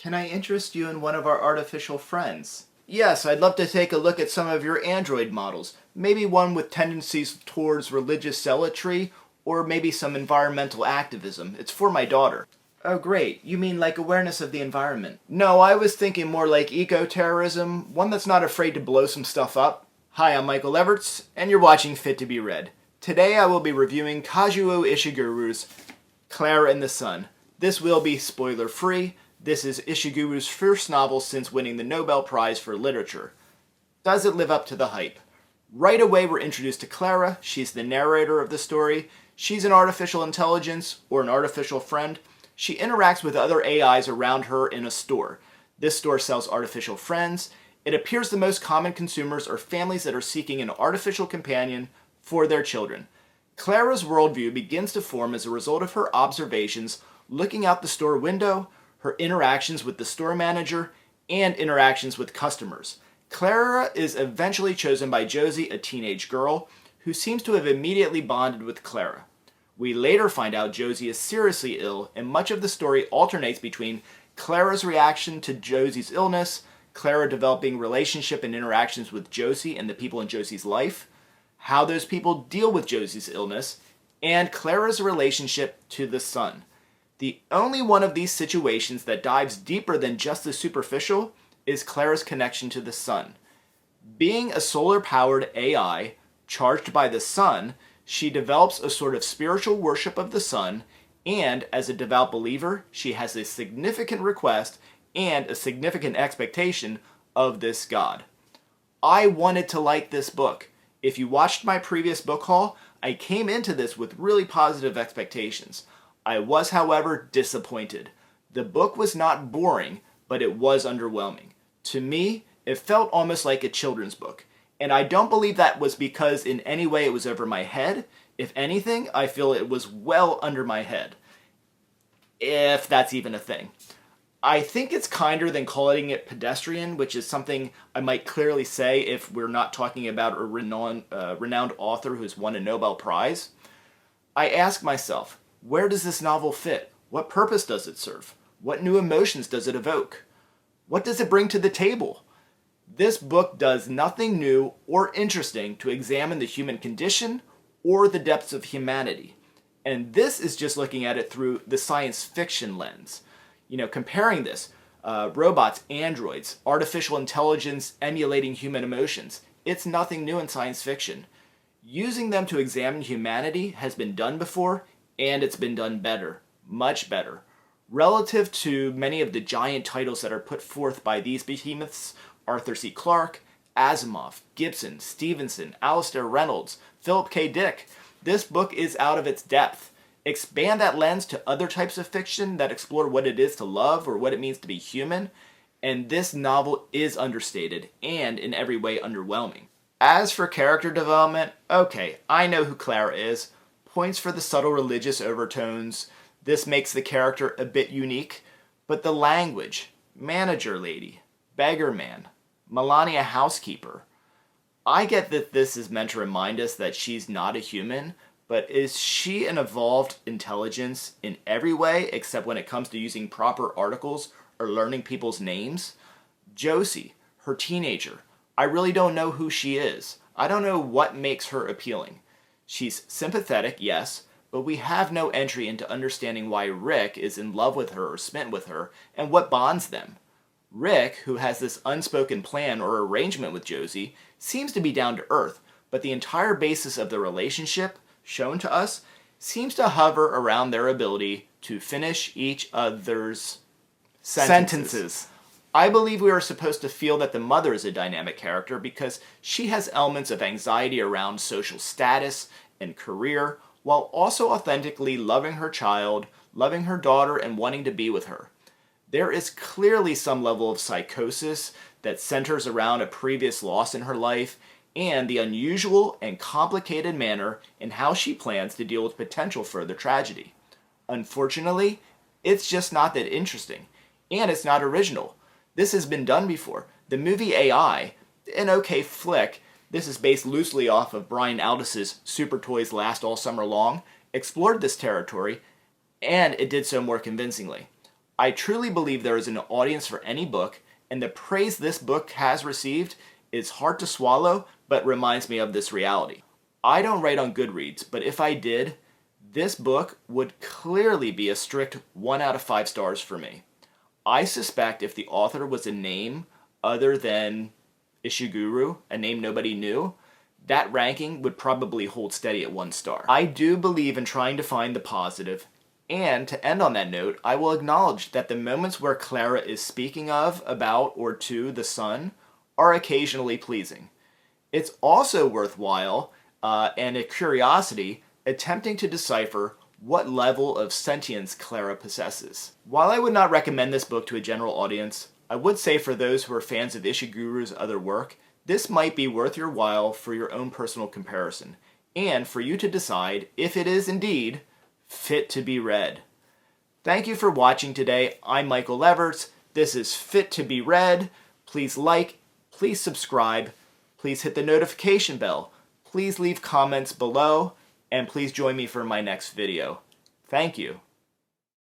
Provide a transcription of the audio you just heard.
Can I interest you in one of our artificial friends? Yes, I'd love to take a look at some of your android models. Maybe one with tendencies towards religious zealotry, or maybe some environmental activism. It's for my daughter. Oh, great. You mean like awareness of the environment? No, I was thinking more like eco-terrorism, one that's not afraid to blow some stuff up. Hi, I'm Michael Everts, and you're watching Fit to be Read. Today I will be reviewing Kazuo Ishiguro's Klara and the Sun. This will be spoiler-free. This is Ishiguro's first novel since winning the Nobel Prize for Literature. Does it live up to the hype? Right away we're introduced to Klara. She's the narrator of the story. She's an artificial intelligence, or an artificial friend. She interacts with other AIs around her in a store. This store sells artificial friends. It appears the most common consumers are families that are seeking an artificial companion for their children. Klara's worldview begins to form as a result of her observations looking out the store window, her interactions with the store manager, and interactions with customers. Klara is eventually chosen by Josie, a teenage girl, who seems to have immediately bonded with Klara. We later find out Josie is seriously ill, and much of the story alternates between Klara's reaction to Josie's illness, Klara developing relationship and interactions with Josie and the people in Josie's life, how those people deal with Josie's illness, and Klara's relationship to the sun. The only one of these situations that dives deeper than just the superficial is Klara's connection to the sun. Being a solar-powered AI charged by the sun, she develops a sort of spiritual worship of the sun, and as a devout believer, she has a significant request and a significant expectation of this God. I wanted to like this book. If you watched my previous book haul, I came into this with really positive expectations. I was, however, disappointed. The book was not boring, but it was underwhelming. To me, it felt almost like a children's book. And I don't believe that was because in any way it was over my head. If anything, I feel it was well under my head. If that's even a thing. I think it's kinder than calling it pedestrian, which is something I might clearly say if we're not talking about a renowned author who's won a Nobel Prize. I ask myself, where does this novel fit? What purpose does it serve? What new emotions does it evoke? What does it bring to the table? This book does nothing new or interesting to examine the human condition or the depths of humanity. And this is just looking at it through the science fiction lens. Comparing this, robots, androids, artificial intelligence emulating human emotions. It's nothing new in science fiction. Using them to examine humanity has been done before, and it's been done better, much better. Relative to many of the giant titles that are put forth by these behemoths, Arthur C. Clarke, Asimov, Gibson, Stevenson, Alastair Reynolds, Philip K. Dick, this book is out of its depth. Expand that lens to other types of fiction that explore what it is to love or what it means to be human, and this novel is understated and in every way underwhelming. As for character development, okay, I know who Klara is. Points for the subtle religious overtones. This makes the character a bit unique, but the language, manager lady, beggar man, Melania housekeeper. I get that this is meant to remind us that she's not a human, but is she an evolved intelligence in every way except when it comes to using proper articles or learning people's names? Josie, her teenager. I really don't know who she is. I don't know what makes her appealing. She's sympathetic, yes, but we have no entry into understanding why Rick is in love with her or smitten with her, and what bonds them. Rick, who has this unspoken plan or arrangement with Josie, seems to be down to earth, but the entire basis of the relationship, shown to us, seems to hover around their ability to finish each other's sentences. I believe we are supposed to feel that the mother is a dynamic character because she has elements of anxiety around social status and career, while also authentically loving her child, loving her daughter, and wanting to be with her. There is clearly some level of psychosis that centers around a previous loss in her life and the unusual and complicated manner in how she plans to deal with potential further tragedy. Unfortunately, it's just not that interesting, and it's not original. This has been done before. The movie AI, an okay flick, this is based loosely off of Brian Aldiss' Super Toys Last All Summer Long, explored this territory, and it did so more convincingly. I truly believe there is an audience for any book, and the praise this book has received is hard to swallow, but reminds me of this reality. I don't write on Goodreads, but if I did, this book would clearly be a strict 1 out of 5 stars for me. I suspect if the author was a name other than Ishiguro, a name nobody knew, that ranking would probably hold steady at 1 star. I do believe in trying to find the positive, and to end on that note, I will acknowledge that the moments where Klara is speaking of, about, or to the sun are occasionally pleasing. It's also worthwhile, and a curiosity, attempting to decipher what level of sentience Klara possesses. While I would not recommend this book to a general audience, I would say for those who are fans of Ishiguro's other work, this might be worth your while for your own personal comparison, and for you to decide if it is indeed fit to be read. Thank you for watching today. I'm Michael Leverts. This is Fit to be Read. Please like, please subscribe, please hit the notification bell, please leave comments below, and please join me for my next video. Thank you.